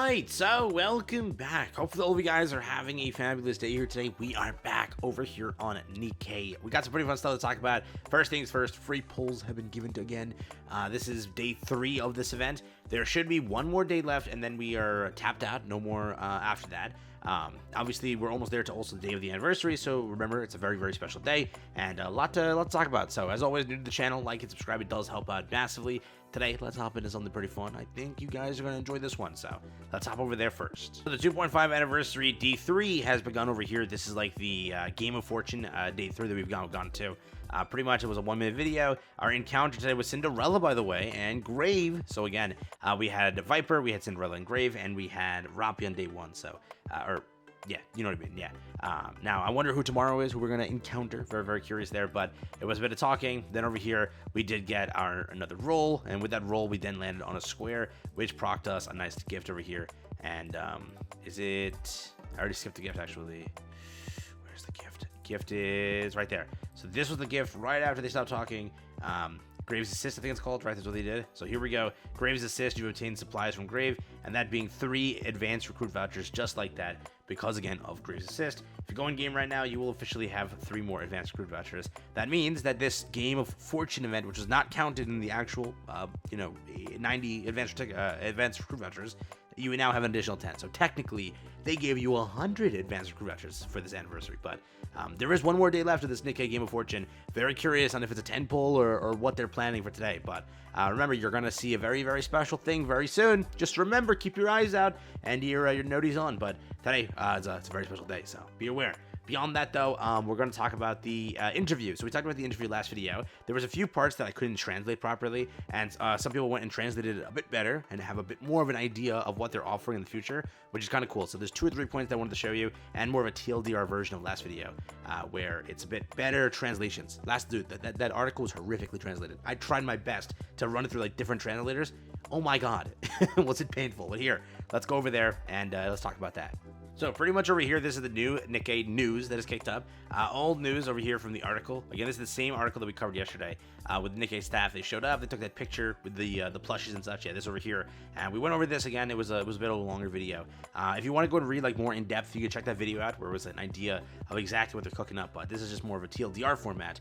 Alright, so welcome back. Hopefully all of you guys are having a fabulous day here today. We are back over here on Nikke. We got some pretty fun stuff to talk about. First things first, free polls have been given again. This is day 3 of this event. There should be one more day left, and then we are tapped out. No more after that. Obviously, we're almost there to also the day of the anniversary, so remember, it's a very, very special day, and a lot to talk about. So, as always, new to the channel, like and subscribe. It does help out massively. Today, let's hop into something pretty fun. I think you guys are going to enjoy this one, so let's hop over there first. So the 2.5 anniversary D3 has begun over here. This is like the Game of Fortune day 3 that we've gone to. Pretty much it was a 1-minute video. Our encounter today was Cinderella, by the way, and Grave. So again, we had Viper, we had Cinderella and Grave, and we had Rapi on day 1. So, yeah, you know what I mean, yeah. Now, I wonder who tomorrow is, who we're going to encounter. Very, very curious there, but it was a bit of talking. Then over here, we did get another roll, and with that roll, we then landed on a square, which procced us a nice gift over here. And, is it... I already skipped the gift, actually. Where's the gift? Gift is right there. So this was the gift right after they stopped talking. Grave's Assist, I think it's called, right? That's what they did. So here we go. Grave's Assist, you obtain supplies from Grave, and that being 3 advanced recruit vouchers just like that, because again of Grave's Assist. If you go in game right now, you will officially have 3 more advanced recruit vouchers. That means that this Game of Fortune event, which is not counted in the actual, 90 advanced recruit vouchers, you now have an additional 10. So technically, they gave you 100 advanced recruit vouchers for this anniversary. But there is one more day left of this Nikke Game of Fortune. Very curious on if it's a 10 pull or what they're planning for today. But remember, you're going to see a very, very special thing very soon. Just remember, keep your eyes out and your noties on. But today, it's a very special day, so be aware. Beyond that, though, we're going to talk about the interview. So we talked about the interview last video. There was a few parts that I couldn't translate properly, and some people went and translated it a bit better and have a bit more of an idea of what they're offering in the future, which is kind of cool. So there's 2 or 3 points that I wanted to show you, and more of a TLDR version of last video, where it's a bit better translations. That article was horrifically translated. I tried my best to run it through like different translators. Oh my god, was it painful? But here, let's go over there and let's talk about that. So pretty much over here, this is the new Nikke news that is kicked up. Old news over here from the article. Again, this is the same article that we covered yesterday with Nikke staff. They showed up, they took that picture with the plushies and such. Yeah, this over here. And we went over this again. It was a bit of a longer video. If you want to go and read like more in depth, you can check that video out where it was an idea of exactly what they're cooking up. But this is just more of a TLDR format.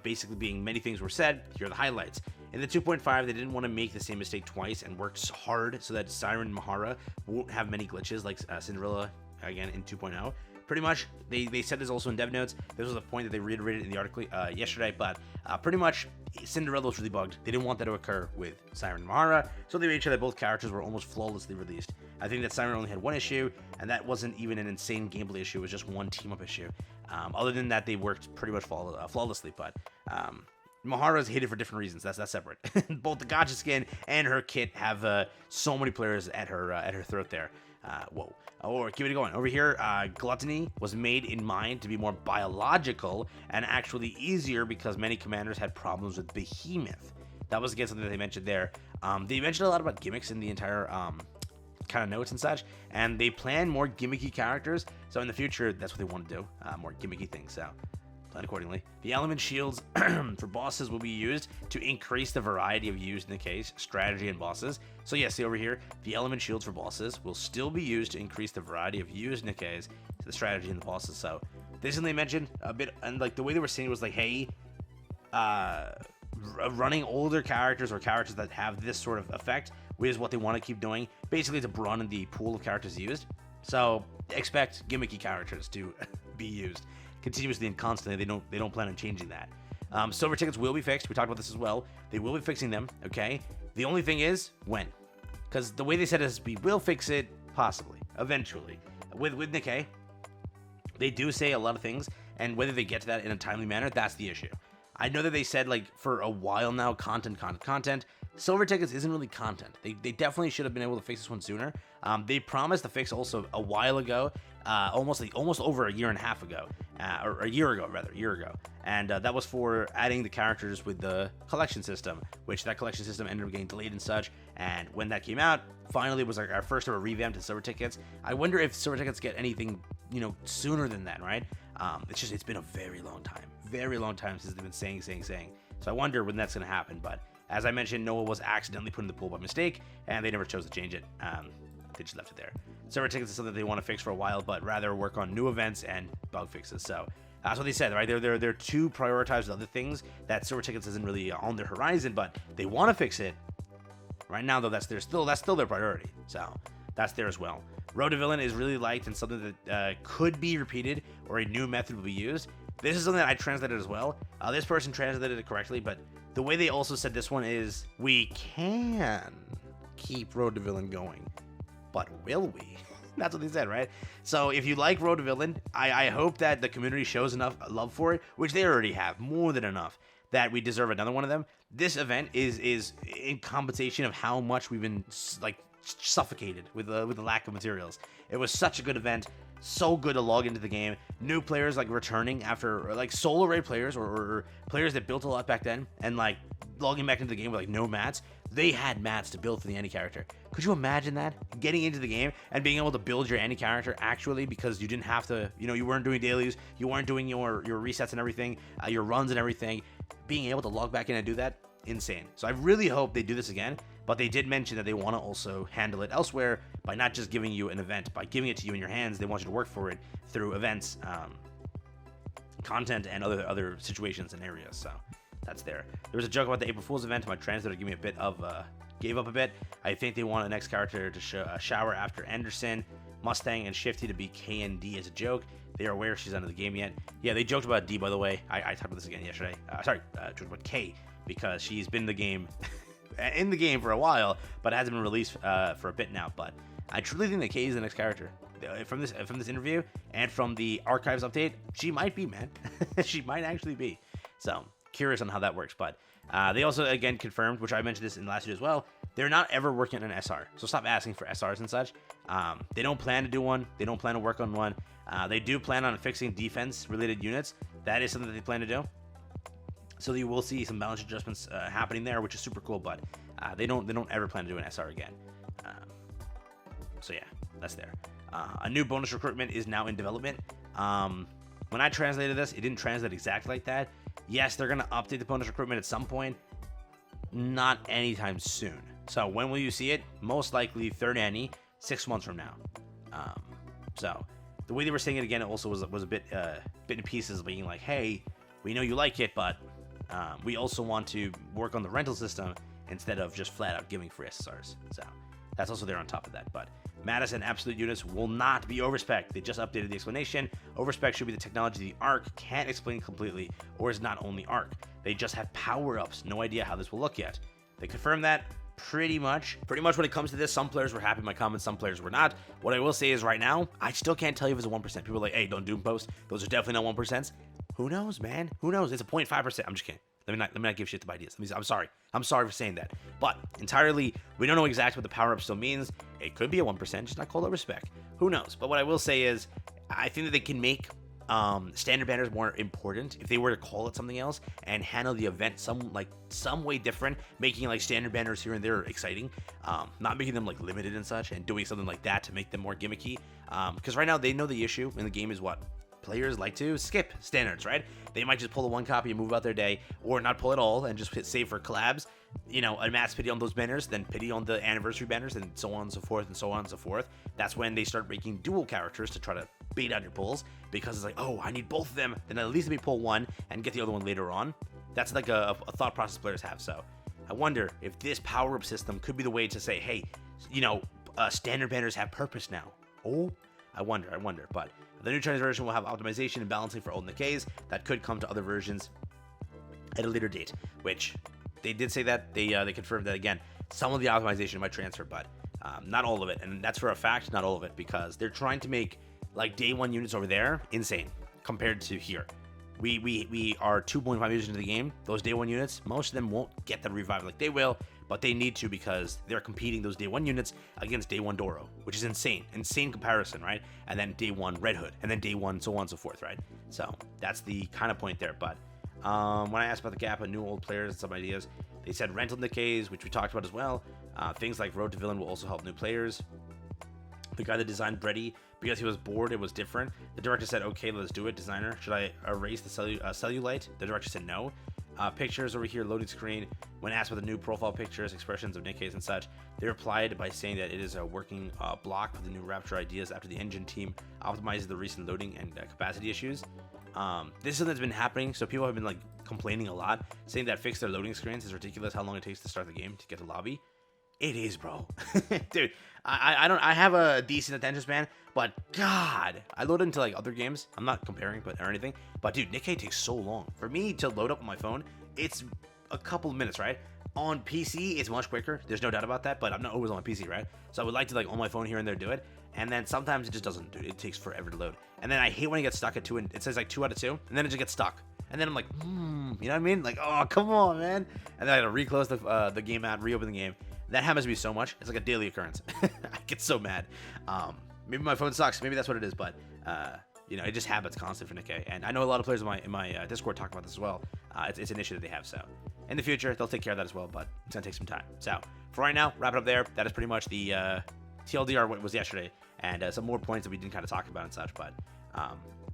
Basically being many things were said. Here are the highlights. In the 2.5, they didn't want to make the same mistake twice and worked hard so that Siren Mahara won't have many glitches like Cinderella again in 2.0. Pretty much, they said this also in dev notes. This was a point that they reiterated in the article yesterday, but pretty much Cinderella was really bugged. They didn't want that to occur with Siren and Mahara, so they made sure that both characters were almost flawlessly released. I think that Siren only had 1 issue, and that wasn't even an insane gameplay issue. It was just 1 team-up issue. Other than that, they worked pretty much flawlessly, but Mahara's hated for different reasons. That's separate. Both the gacha skin and her kit have so many players at her throat there. Whoa. Or keep it going. Over here, Gluttony was made in mind to be more biological and actually easier because many commanders had problems with Behemoth. That was again something that they mentioned there. They mentioned a lot about gimmicks in the entire kind of notes and such, and they plan more gimmicky characters. So in the future, that's what they want to do, more gimmicky things. So plan accordingly. The element shields for bosses will be used to increase the variety of used Nikke's strategy and bosses. So yeah, see over here, the element shields for bosses will still be used to increase the variety of used Nikke's to the strategy and the bosses. So this thing they mentioned a bit, and like the way they were saying it was like, hey, running older characters or characters that have this sort of effect is what they want to keep doing, basically to broaden the pool of characters used. So expect gimmicky characters to be used continuously and constantly. They don't plan on changing that. Silver tickets will be fixed. We talked about this as well. They will be fixing them, okay? The only thing is, when? Because the way they said is, we will fix it, possibly, eventually. With Nikke, they do say a lot of things, and whether they get to that in a timely manner, that's the issue. I know that they said, like, for a while now, content. Silver tickets isn't really content. They definitely should have been able to fix this one sooner. They promised the fix also a while ago, almost over a year and a half ago, or a year ago, and that was for adding the characters with the collection system, which that collection system ended up getting delayed and such. And when that came out, finally it was like our first ever revamp to silver tickets. I wonder if silver tickets get anything, sooner than that, right? It's been a very long time since they've been saying. So I wonder when that's gonna happen. But as I mentioned, Noah was accidentally put in the pool by mistake, and they never chose to change it. they just left it there. Server tickets is something they want to fix for a while, but rather work on new events and bug fixes. So that's what they said, right? They're too prioritized with other things that server tickets isn't really on their horizon, but they want to fix it. Right now, though, that's still their priority. So that's there as well. Road to Villain is really liked and something that could be repeated or a new method will be used. This is something that I translated as well. This person translated it correctly, but the way they also said this one is, we can keep Road to Villain going, but will we? That's what they said, right? So if you like Road to Villain, I hope that the community shows enough love for it, which they already have, more than enough, that we deserve another one of them. This event is in compensation of how much we've been like suffocated with the lack of materials. It was such a good event, so good to log into the game. New players like returning after like solo raid players or players that built a lot back then and like logging back into the game with like no mats. They had mats to build for the Annie character. Could you imagine that? Getting into the game and being able to build your Annie character actually because you didn't have to, you weren't doing dailies, you weren't doing your resets and everything, your runs and everything. Being able to log back in and do that, insane. So I really hope they do this again, but they did mention that they want to also handle it elsewhere by not just giving you an event, by giving it to you in your hands. They want you to work for it through events, content, and other situations and areas. So that's there. There was a joke about the April Fool's event. My translator gave me a bit of gave up a bit. I think they want the next character to shower after Anderson, Mustang, and Shifty to be K and D as a joke. They are aware she's not in the game yet. Yeah, they joked about D, by the way. I talked about this again yesterday. Joked about K because she's been in the game for a while, but hasn't been released for a bit now. But I truly think that K is the next character. From this interview and from the archives update, she might be, man. She might actually be. So curious on how that works. But they also again confirmed, which I mentioned this in the last video as well, they're not ever working on an SR. So stop asking for SRs and such. They don't plan to do one. They don't plan to work on one. They do plan on fixing defense related units. That is something that they plan to do. So you will see some balance adjustments happening there, which is super cool. But they don't ever plan to do an SR again. So yeah, that's there. A new bonus recruitment is now in development. When I translated this, it didn't translate exactly like that. Yes, they're gonna update the bonus recruitment at some point, not anytime soon. So when will you see it? Most likely third Annie, 6 months from now. So the way they were saying it again, it also was a bit in pieces, being like, hey, we know you like it, but we also want to work on the rental system instead of just flat out giving free SSRs. So that's also there on top of that. But Madison absolute units will not be overspec. They just updated the explanation. Overspec should be the technology the ARC can't explain completely, or is not only ARC. They just have power-ups. No idea how this will look yet. They confirmed that pretty much when it comes to this. Some players were happy with my comments, some players were not. What I will say is right now, I still can't tell you if it's a 1%. People are like, hey, don't doom post. Those are definitely not 1%. Who knows, man? Who knows? It's a 0.5%. I'm just kidding. Let me not give shit to ideas. I'm sorry. I'm sorry for saying that. But entirely, we don't know exactly what the power-up still means. It could be a 1%, just not called overspec. Who knows? But what I will say is, I think that they can make standard banners more important if they were to call it something else and handle the event some way different, making like standard banners here and there exciting, not making them like limited and such, and doing something like that to make them more gimmicky. Because right now they know the issue in the game is what players like to skip standards, right? They might just pull the one copy and move about their day, or not pull it all and just hit save for collabs. A mass pity on those banners, then pity on the anniversary banners, and so on and so forth and so on and so forth. That's when they start making dual characters to try to bait out your pulls, because it's like, oh, I need both of them, then at least let me pull one and get the other one later on. That's like a thought process players have. So I wonder if this power-up system could be the way to say, hey, standard banners have purpose now. Oh, I wonder. But the new Chinese version will have optimization and balancing for old Nikkes that could come to other versions at a later date, which they did say that. They confirmed that again. Some of the optimization might transfer, but not all of it. And that's for a fact, not all of it, because they're trying to make like day one units over there insane compared to here. We are 2.5 years into the game. Those day one units, most of them won't get the revive like they will, but they need to because they're competing those day one units against day one Doro, which is insane comparison, right? And then day one Red Hood, and then day one so on and so forth, right? So that's the kind of point there. But when I asked about the gap of new old players and some ideas, they said rental decays, which we talked about as well. Things like Road to Villain will also help new players. The guy that designed Brady, because he was bored, it was different. The director said, okay, let's do it. Designer, should I erase the cellulite? The director said no. Pictures over here, loading screen. When asked about the new profile pictures, expressions of Nikke's and such, they replied by saying that it is a working block with the new Rapture ideas after the engine team optimizes the recent loading and capacity issues. This is something that's been happening, so people have been like complaining a lot, saying that fix their loading screens is ridiculous how long it takes to start the game to get to lobby. It is, bro. Dude, I have a decent attention span, but God, I load into like other games. I'm not comparing or anything, but dude, Nikke takes so long. For me to load up on my phone, it's a couple of minutes, right? On PC, it's much quicker. There's no doubt about that, but I'm not always on my PC, right? So I would like to like on my phone here and there do it. And then sometimes it just doesn't, dude. It takes forever to load. And then I hate when it gets stuck at 2 and it says like 2 out of 2, and then it just gets stuck. And then I'm like, you know what I mean? Like, oh, come on, man. And then I gotta reclose the game out, reopen the game. That happens to me so much. It's like a daily occurrence. I get so mad. Maybe my phone sucks. Maybe that's what it is. But you know, it just happens constant for Nikke. And I know a lot of players in my Discord talk about this as well. It's an issue that they have. So in the future, they'll take care of that as well. But it's gonna take some time. So for right now, wrap it up there. That is pretty much the TLDR what was yesterday, and some more points that we didn't kind of talk about and such. But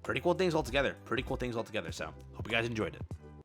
pretty cool things altogether. So hope you guys enjoyed it.